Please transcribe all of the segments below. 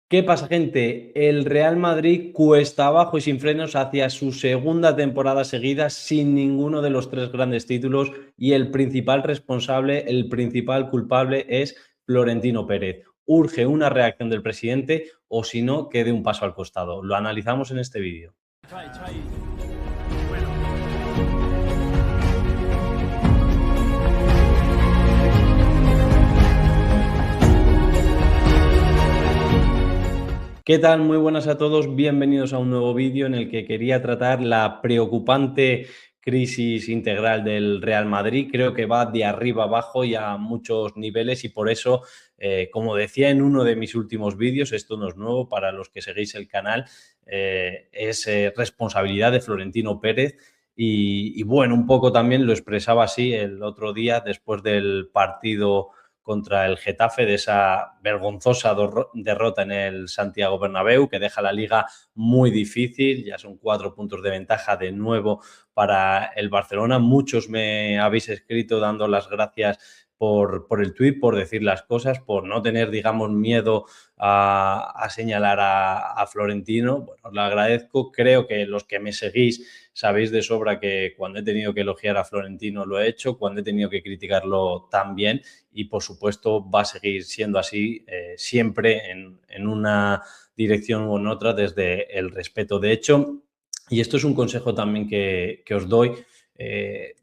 ¿Qué pasa, gente? El Real Madrid cuesta abajo y sin frenos hacia su segunda temporada seguida sin ninguno de los tres grandes títulos y el principal responsable, el principal culpable es Florentino Pérez. Urge una reacción del presidente o si no, que dé un paso al costado. Lo analizamos en este vídeo. ¿Qué tal? Muy buenas a todos. Bienvenidos a un nuevo vídeo en el que quería tratar la preocupante crisis integral del Real Madrid. Creo que va de arriba abajo y a muchos niveles y por eso, como decía en uno de mis últimos vídeos, esto no es nuevo para los que seguís el canal, es responsabilidad de Florentino Pérez. Y bueno, un poco también lo expresaba así el otro día después del partido contra el Getafe, de esa vergonzosa derrota en el Santiago Bernabéu, que deja la liga muy difícil. Ya son 4 puntos de ventaja de nuevo para el Barcelona. Muchos me habéis escrito dando las gracias por el tuit, por decir las cosas, por no tener, digamos, miedo a señalar a Florentino. Bueno, os lo agradezco. Creo que los que me seguís sabéis de sobra que cuando he tenido que elogiar a Florentino lo he hecho, cuando he tenido que criticarlo también, y por supuesto va a seguir siendo así siempre en una dirección u en otra desde el respeto. De hecho, y esto es un consejo también que os doy,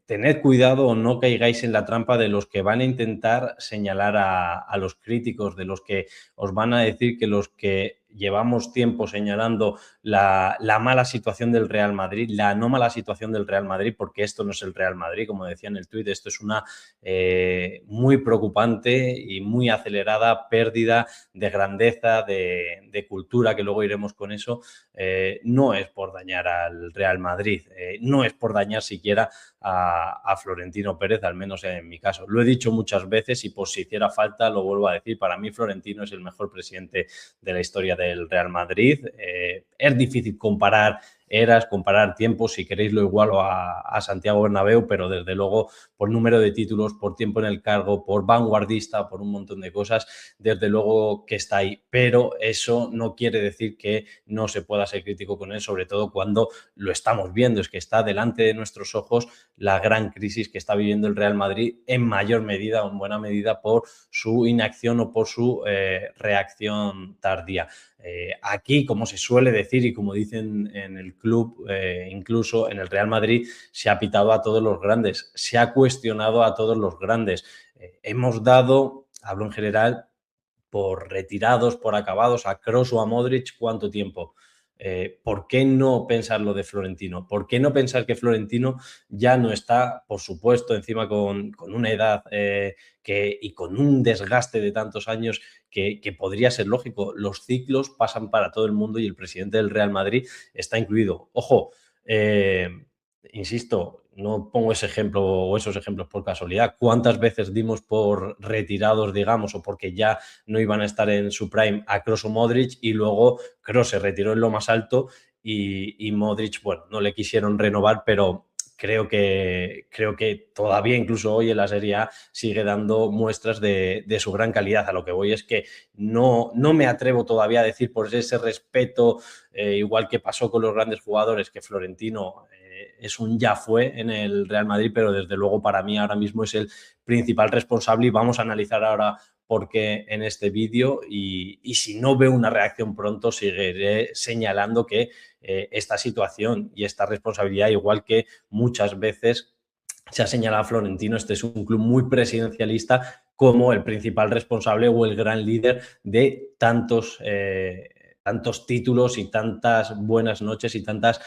tened cuidado o no caigáis en la trampa de los que van a intentar señalar a los críticos, de los que os van a decir que los que llevamos tiempo señalando la mala situación del Real Madrid, la no mala situación del Real Madrid, porque esto no es el Real Madrid, como decía en el tuit, esto es una muy preocupante y muy acelerada pérdida de grandeza, de cultura, que luego iremos con eso. No es por dañar al Real Madrid, no es por dañar siquiera a Florentino Pérez, al menos en mi caso. Lo he dicho muchas veces y por si hiciera falta lo vuelvo a decir, para mí Florentino es el mejor presidente de la historia del Real Madrid. Es difícil comparar eras, comparar tiempos, si queréis lo igualo a Santiago Bernabéu, pero desde luego por número de títulos, por tiempo en el cargo, por vanguardista, por un montón de cosas, desde luego que está ahí. Pero eso no quiere decir que no se pueda ser crítico con él, sobre todo cuando lo estamos viendo, es que está delante de nuestros ojos la gran crisis que está viviendo el Real Madrid, en mayor medida o en buena medida por su inacción o por su reacción tardía. Aquí, como se suele decir y como dicen en el club, incluso en el Real Madrid, se ha pitado a todos los grandes, se ha cuestionado a todos los grandes. Hemos dado, hablo en general, por retirados, por acabados, a Kroos o a Modric, ¿cuánto tiempo? ¿Por qué no pensar lo de Florentino? ¿Por qué no pensar que Florentino ya no está, por supuesto, encima con una edad y con un desgaste de tantos años que podría ser lógico? Los ciclos pasan para todo el mundo y el presidente del Real Madrid está incluido. Ojo, insisto, no pongo ese ejemplo o esos ejemplos por casualidad. ¿Cuántas veces dimos por retirados, digamos, o porque ya no iban a estar en su prime a Kroos o Modric y luego Kroos se retiró en lo más alto y Modric, bueno, no le quisieron renovar, pero creo que todavía incluso hoy en la Serie A sigue dando muestras de su gran calidad. A lo que voy es que no me atrevo todavía a decir por ese respeto, igual que pasó con los grandes jugadores, que Florentino es un ya fue en el Real Madrid, pero desde luego para mí ahora mismo es el principal responsable y vamos a analizar ahora por qué en este vídeo y si no veo una reacción pronto seguiré señalando que esta situación y esta responsabilidad, igual que muchas veces se ha señalado a Florentino, este es un club muy presidencialista como el principal responsable o el gran líder de tantos títulos y tantas buenas noches y tantas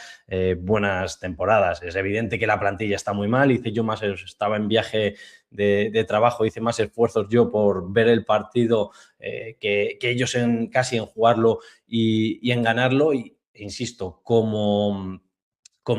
buenas temporadas. Es evidente que la plantilla está muy mal, estaba en viaje de trabajo, hice más esfuerzos yo por ver el partido que ellos casi en jugarlo y en ganarlo y insisto, como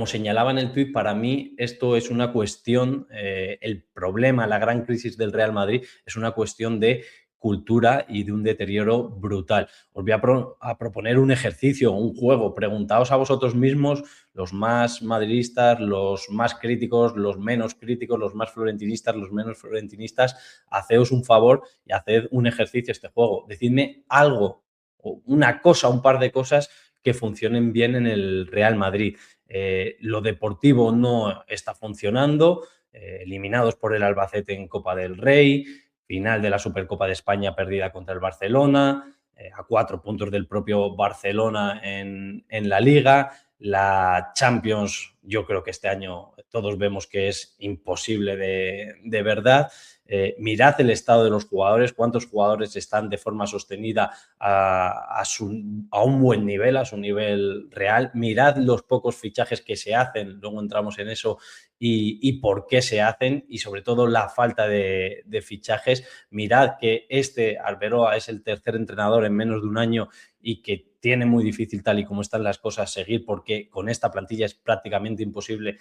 señalaba en el tuit, para mí esto es una cuestión, el problema, la gran crisis del Real Madrid es una cuestión de cultura y de un deterioro brutal. Os voy a proponer un ejercicio, un juego. Preguntaos a vosotros mismos, los más madridistas, los más críticos, los menos críticos, los más florentinistas, los menos florentinistas, haceos un favor y haced un ejercicio este juego. Decidme algo una cosa, un par de cosas que funcionen bien en el Real Madrid. Lo deportivo no está funcionando, eliminados por el Albacete en Copa del Rey, final de la Supercopa de España perdida contra el Barcelona, a 4 puntos del propio Barcelona en la Liga. La Champions, yo creo que este año todos vemos que es imposible de verdad. Mirad el estado de los jugadores, cuántos jugadores están de forma sostenida a un buen nivel, a su nivel real. Mirad los pocos fichajes que se hacen, luego entramos en eso, y por qué se hacen, y sobre todo la falta de fichajes. Mirad que Arbeloa es el tercer entrenador en menos de un año y que tiene muy difícil, tal y como están las cosas, seguir, porque con esta plantilla es prácticamente imposible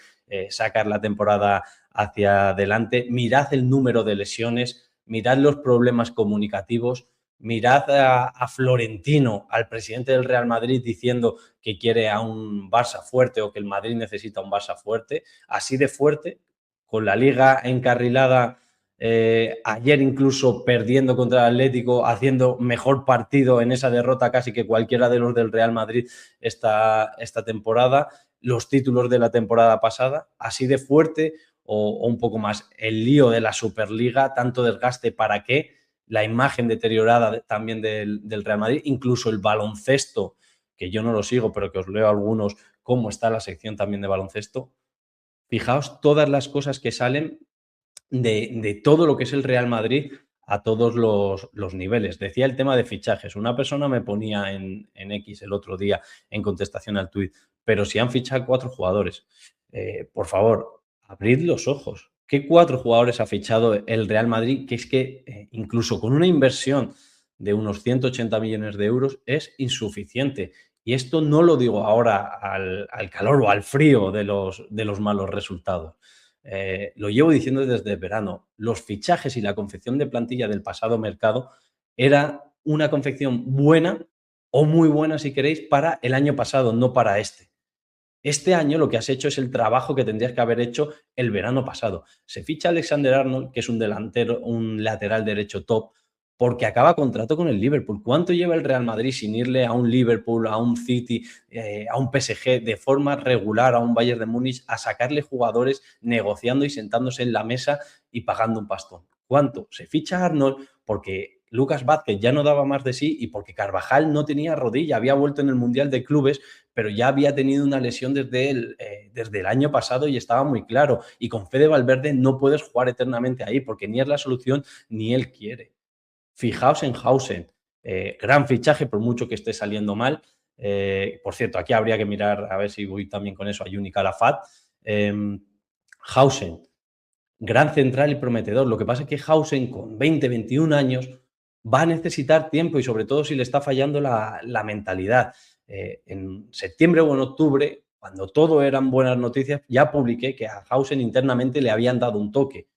sacar la temporada hacia adelante. Mirad el número de lesiones, mirad los problemas comunicativos, mirad a Florentino, al presidente del Real Madrid, diciendo que quiere a un Barça fuerte o que el Madrid necesita un Barça fuerte, así de fuerte, con la Liga encarrilada. Ayer incluso perdiendo contra el Atlético, haciendo mejor partido en esa derrota casi que cualquiera de los del Real Madrid esta temporada, los títulos de la temporada pasada, así de fuerte o un poco más. El lío de la Superliga, tanto desgaste, ¿para qué? La imagen deteriorada también del Real Madrid, incluso el baloncesto, que yo no lo sigo, pero que os leo algunos, cómo está la sección también de baloncesto. Fijaos todas las cosas que salen de todo lo que es el Real Madrid a todos los niveles. Decía el tema de fichajes. Una persona me ponía en X el otro día en contestación al tuit, pero si han fichado 4 jugadores, por favor, abrid los ojos. ¿Qué 4 jugadores ha fichado el Real Madrid? Que es que incluso con una inversión de unos 180 millones de euros es insuficiente. Y esto no lo digo ahora al calor o al frío de los malos resultados. Lo llevo diciendo desde el verano. Los fichajes y la confección de plantilla del pasado mercado era una confección buena o muy buena, si queréis, para el año pasado, no para este. Este año lo que has hecho es el trabajo que tendrías que haber hecho el verano pasado. Se ficha Alexander Arnold, que es un delantero, un lateral derecho top, porque acaba contrato con el Liverpool. ¿Cuánto lleva el Real Madrid sin irle a un Liverpool, a un City, a un PSG de forma regular, a un Bayern de Múnich, a sacarle jugadores negociando y sentándose en la mesa y pagando un pastón? ¿Cuánto? Se ficha Arnold porque Lucas Vázquez ya no daba más de sí y porque Carvajal no tenía rodilla, había vuelto en el Mundial de Clubes, pero ya había tenido una lesión desde el año pasado y estaba muy claro. Y con Fede Valverde no puedes jugar eternamente ahí porque ni es la solución ni él quiere. Fijaos en Hausen, gran fichaje por mucho que esté saliendo mal. Por cierto, aquí habría que mirar, a ver si voy también con eso, a Juni Calafat. Hausen, gran central y prometedor. Lo que pasa es que Hausen con 20, 21 años va a necesitar tiempo y sobre todo si le está fallando la mentalidad. En septiembre o en octubre, cuando todo eran buenas noticias, ya publiqué que a Hausen internamente le habían dado un toque.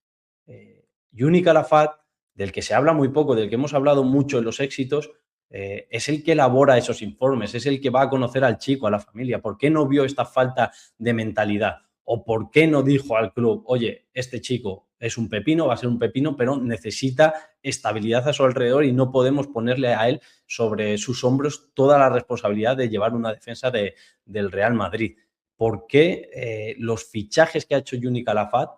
Juni Calafat, del que se habla muy poco, del que hemos hablado mucho en los éxitos, es el que elabora esos informes, es el que va a conocer al chico, a la familia. ¿Por qué no vio esta falta de mentalidad? ¿O por qué no dijo al club, oye, este chico es un pepino, va a ser un pepino, pero necesita estabilidad a su alrededor y no podemos ponerle a él sobre sus hombros toda la responsabilidad de llevar una defensa del Real Madrid? ¿Por qué los fichajes que ha hecho Juni Calafat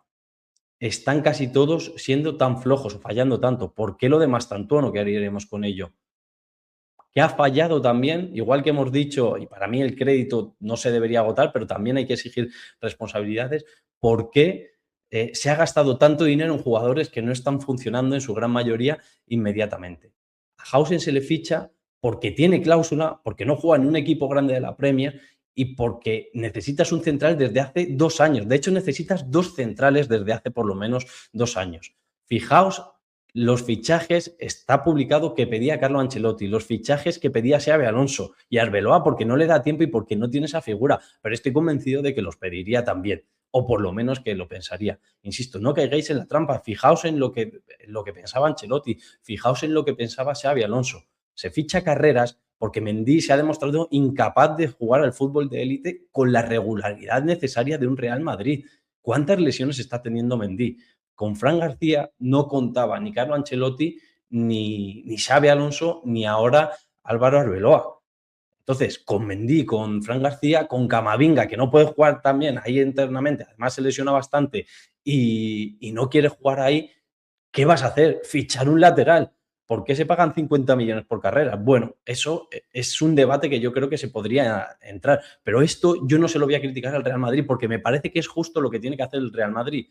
están casi todos siendo tan flojos o fallando tanto? ¿Por qué lo de Mastantuono? ¿Qué haríamos con ello? Que ha fallado también, igual que hemos dicho, y para mí el crédito no se debería agotar, pero también hay que exigir responsabilidades. ¿Por qué se ha gastado tanto dinero en jugadores que no están funcionando en su gran mayoría inmediatamente? A Hausen se le ficha porque tiene cláusula, porque no juega en un equipo grande de la Premier y porque necesitas un central desde hace 2 años. De hecho, necesitas 2 centrales desde hace por lo menos 2 años. Fijaos los fichajes, está publicado que pedía Carlo Ancelotti, los fichajes que pedía Xabi Alonso y Arbeloa porque no le da tiempo y porque no tiene esa figura, pero estoy convencido de que los pediría también, o por lo menos que lo pensaría. Insisto, no caigáis en la trampa, fijaos en lo que pensaba Ancelotti, fijaos en lo que pensaba Xabi Alonso. Se ficha Carreras porque Mendy se ha demostrado incapaz de jugar al fútbol de élite con la regularidad necesaria de un Real Madrid. ¿Cuántas lesiones está teniendo Mendy? Con Fran García no contaba ni Carlo Ancelotti, ni Xabi Alonso, ni ahora Álvaro Arbeloa. Entonces, con Mendy, con Fran García, con Camavinga, que no puede jugar también ahí internamente, además se lesiona bastante y no quiere jugar ahí, ¿qué vas a hacer? Fichar un lateral. ¿Por qué se pagan 50 millones por carrera? Bueno, eso es un debate que yo creo que se podría entrar. Pero esto yo no se lo voy a criticar al Real Madrid porque me parece que es justo lo que tiene que hacer el Real Madrid.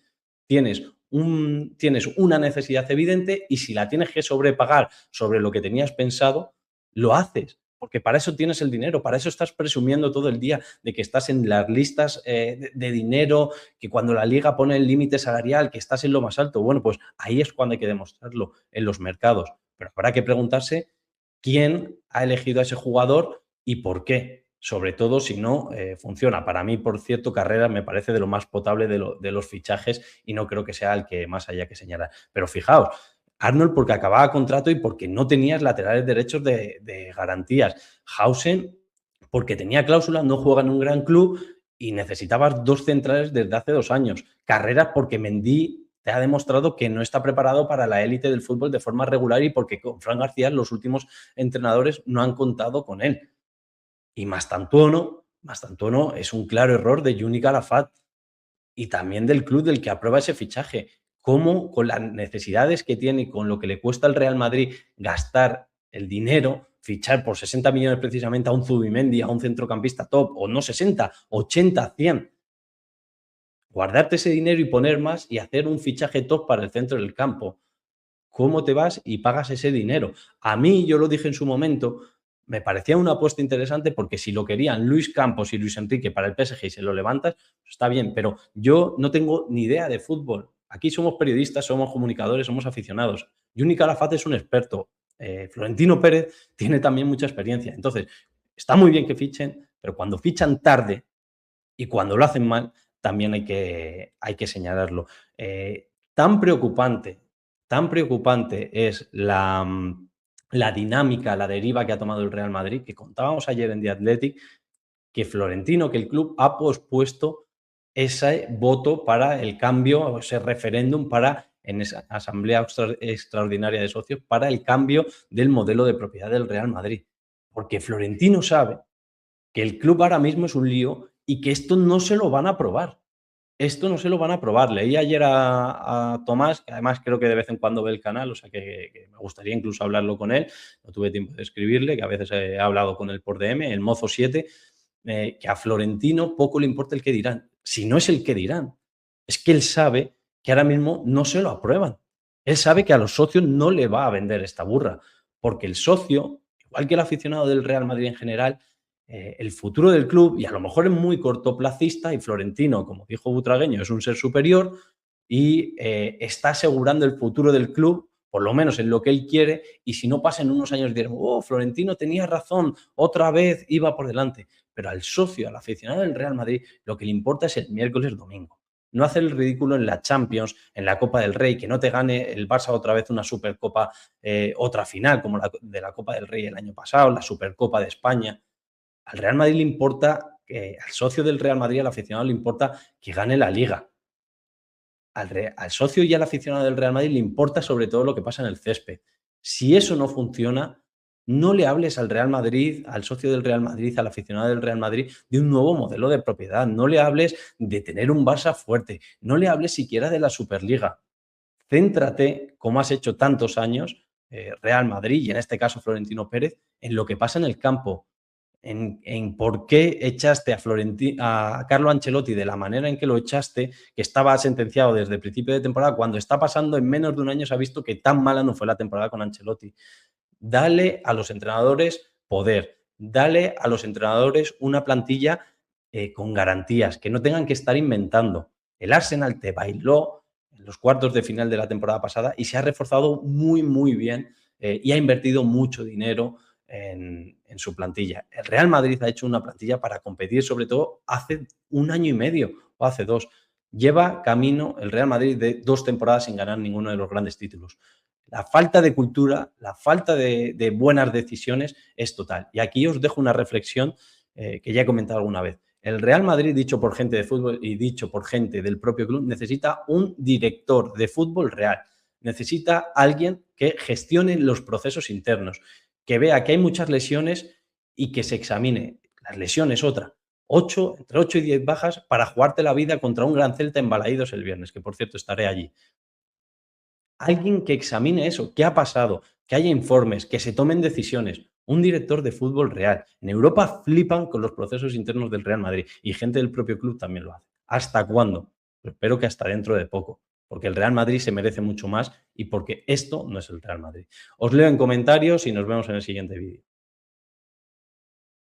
Tienes una necesidad evidente y si la tienes que sobrepagar sobre lo que tenías pensado, lo haces. Porque para eso tienes el dinero, para eso estás presumiendo todo el día de que estás en las listas de dinero, que cuando la liga pone el límite salarial, que estás en lo más alto. Bueno, pues ahí es cuando hay que demostrarlo, en los mercados. Pero habrá que preguntarse quién ha elegido a ese jugador y por qué. Sobre todo si no funciona. Para mí, por cierto, Carreras me parece de lo más potable de los fichajes y no creo que sea el que más haya que señalar. Pero fijaos, Arnold porque acababa contrato y porque no tenías laterales derechos de garantías. Hausen porque tenía cláusula, no juega en un gran club y necesitabas dos centrales desde hace 2 años. Carreras porque Mendy te ha demostrado que no está preparado para la élite del fútbol de forma regular y porque con Fran García los últimos entrenadores no han contado con él. Y Mastantuono es un claro error de Juni Calafat y también del club del que aprueba ese fichaje. ¿Cómo con las necesidades que tiene y con lo que le cuesta al Real Madrid gastar el dinero, fichar por 60 millones precisamente a un Zubimendi, a un centrocampista top, o no 60, 80, 100? Guardarte ese dinero y poner más y hacer un fichaje top para el centro del campo. ¿Cómo te vas y pagas ese dinero? A mí, yo lo dije en su momento, me parecía una apuesta interesante porque si lo querían Luis Campos y Luis Enrique para el PSG y se lo levantas, pues está bien, pero yo no tengo ni idea de fútbol. Aquí somos periodistas, somos comunicadores, somos aficionados. Juni Calafat es un experto. Florentino Pérez tiene también mucha experiencia. Entonces, está muy bien que fichen, pero cuando fichan tarde y cuando lo hacen mal, también hay que señalarlo. Tan preocupante es la dinámica, la deriva que ha tomado el Real Madrid, que contábamos ayer en The Athletic, que Florentino, que el club ha pospuesto ese voto para el cambio, o ese referéndum para, en esa asamblea extraordinaria de socios, para el cambio del modelo de propiedad del Real Madrid. Porque Florentino sabe que el club ahora mismo es un lío y que esto no se lo van a aprobar. Esto no se lo van a aprobar. Leí ayer a Tomás, que además creo que de vez en cuando ve el canal, o sea que me gustaría incluso hablarlo con él. No tuve tiempo de escribirle, que a veces he hablado con él por DM, el Mozo 7, que a Florentino poco le importa el que dirán. Si no es el que dirán, es que él sabe que ahora mismo no se lo aprueban. Él sabe que a los socios no le va a vender esta burra, porque el socio, igual que el aficionado del Real Madrid en general, el futuro del club, y a lo mejor es muy cortoplacista, y Florentino, como dijo Butragueño, es un ser superior y está asegurando el futuro del club, por lo menos en lo que él quiere, y si no pasa en unos años dirán, oh, Florentino tenía razón, otra vez iba por delante. Pero al socio, al aficionado del Real Madrid, lo que le importa es el miércoles domingo. No hacer el ridículo en la Champions, en la Copa del Rey, que no te gane el Barça otra vez una Supercopa, otra final, como la de la Copa del Rey el año pasado, la Supercopa de España. Al Real Madrid le importa, al socio del Real Madrid, al aficionado le importa que gane la Liga. Al socio y al aficionado del Real Madrid le importa sobre todo lo que pasa en el césped. Si eso no funciona, no le hables al Real Madrid, al socio del Real Madrid, al aficionado del Real Madrid, de un nuevo modelo de propiedad. No le hables de tener un Barça fuerte. No le hables siquiera de la Superliga. Céntrate, como has hecho tantos años, Real Madrid y en este caso Florentino Pérez, en lo que pasa en el campo. En por qué echaste a Carlo Ancelotti de la manera en que lo echaste, que estaba sentenciado desde el principio de temporada, cuando está pasando en menos de un año se ha visto que tan mala no fue la temporada con Ancelotti. Dale a los entrenadores poder, dale a los entrenadores una plantilla con garantías, que no tengan que estar inventando. El Arsenal te bailó en los cuartos de final de la temporada pasada y se ha reforzado muy, muy bien y ha invertido mucho dinero en su plantilla. El Real Madrid ha hecho una plantilla para competir, sobre todo hace 1 año y medio o hace 2. Lleva camino el Real Madrid de 2 temporadas sin ganar ninguno de los grandes títulos. La falta de cultura, la falta de buenas decisiones es total. Y aquí os dejo una reflexión que ya he comentado alguna vez. El Real Madrid, dicho por gente de fútbol y dicho por gente del propio club, necesita un director de fútbol real. Necesita alguien que gestione los procesos internos, que vea que hay muchas lesiones y que se examine. Las lesiones, otra. Entre 8 y 10 bajas para jugarte la vida contra un Gran Celta en Balaídos el viernes, que por cierto estaré allí. Alguien que examine eso, qué ha pasado, que haya informes, que se tomen decisiones. Un director de fútbol real. En Europa flipan con los procesos internos del Real Madrid y gente del propio club también lo hace. ¿Hasta cuándo? Pues espero que hasta dentro de poco, porque el Real Madrid se merece mucho más y porque esto no es el Real Madrid. Os leo en comentarios y nos vemos en el siguiente vídeo.